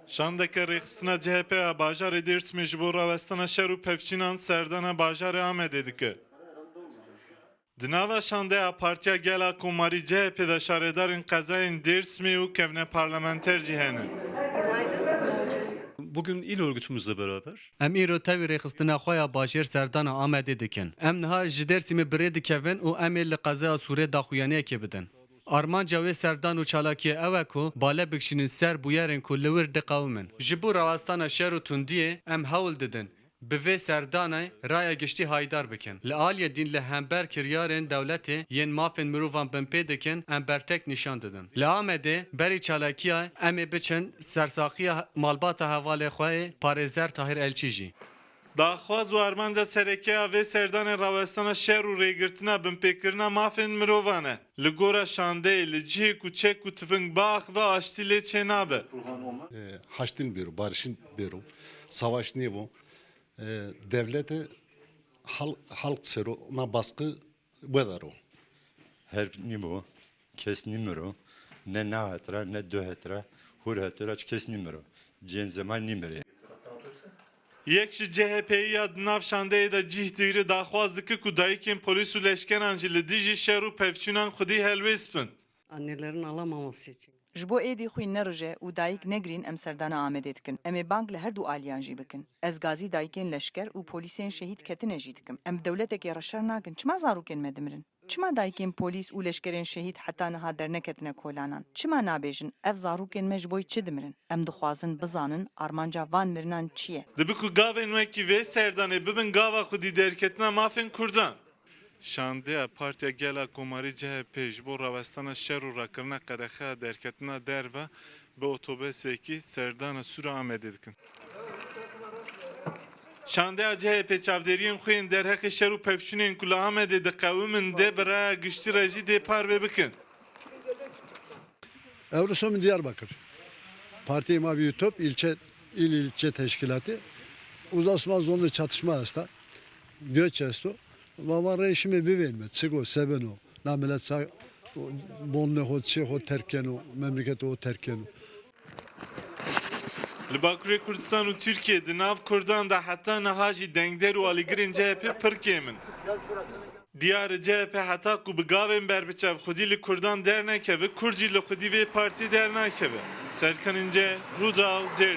Şandeke rêxistina CHP ya bajarê Dêrsimê ji bo rawestana şer û pevçînan serdana bajarê Amedê dike. Di nava şandeya Partiya Gela Komarî CHP de şaredarên qezayên Dêrsimê û kevne parlamenter jî hene. Bugün il örgütümüzle beraber Em îro tevî rêxistina xwe ya bajêr serdana Amedê dikin. Em niha ji Dêrsimê birê dikevin û em ê li qezeya Sûrê daxuyaniyekê bidin. Armanca wê serdan û çalakiye ew e ku bale bikşînin ser bûyerên ku li wir diqewimin. Ji bo rawestana şer û tundiyê em hewl didin. Bi vê serdanê raya giştî haydar bikin. Li aliyê din li hember kiryarên dewletê yên mafên mirovan bin pê dikin em bertek nîşan didin. Li Amedê berî çalakiya em ê biçin sersaxiya malbata hevalê xwe parêzer Tahir Elçî jî. Daxwaz û armanca serekeya vê serdanê rawestana şer û rêgirtina binpêkirina mafên mirovan e. Li gora şandeyê li cihê ku çek û tiving bax ve aştî lê çênabe. Haçtın büro, barışın büro, savaş nevo, devlete halk sero ona baskı vedaro. Her nimo, kes nimero, ne hetra, ne dö hetra, hur hetra, kes nimero. Cen zaman nimere. Yek ji CHP'yi ya di nav şandeyê de cih dîrî daxwaz dike ku dayîkên polîs û leşkeran jî li dijî şer û pevçûnan xwedî helwêst bin. Annelerin alamaması için. Ji bo êdî xwîn neroje û dayîk negirîn em serdana Amedê dikin. Em ê bang li her du aliyan jî bikin. Ez gazî dayîkên leşker û polîsên şehîd ketine jî dikim. Em dewletekê reşer nakin. Çima zarokên me dimirin? Çima dayîkên polîs û leşkerên şehîd heta niha derneketine kolanan? Çima nabêjin ev zarokên me ji bo çi dimirin? Em dixwazin bizanin armanca van mirinan çi ye? Dibi ku gavên wekî vê serdanê bibin gava xwedî derketina mafên Kurdan. Şandeya Partiya Gela Komarî CHP ji bo rawestana şer û rakirina qedexeya derketina derve bi otobüsekî serdana Sûra Amedê dikin. Şandeya CHP çavderiyên xwe yên derhexê şer û pevçûnên ku li Amedê diqewimin dê bi raya giştî re jî dê parve bikin. Evrosom Diyarbakır. Parti Mavi Ütop ilçe teşkilatı. Uzasma zonlu çatışma hasta. Göç esto. Vava rejimi bivenme. Çıgo sebeno. Namelet sa bonne ho çi ho terkeno. Memleket o terkeno. Li Bakurê Kurdistan û Tirkiye di nav Kurdan da heta niha jî dengder û alîgirên CHP pir kêm in. Diyarê CHP heta ku bi gavên berbiçev xwedî li Kurdan dernekeve, Kurd jî li xwedî vê partî dernakeve. Serkan İnce, Rûdal, Dêrsim.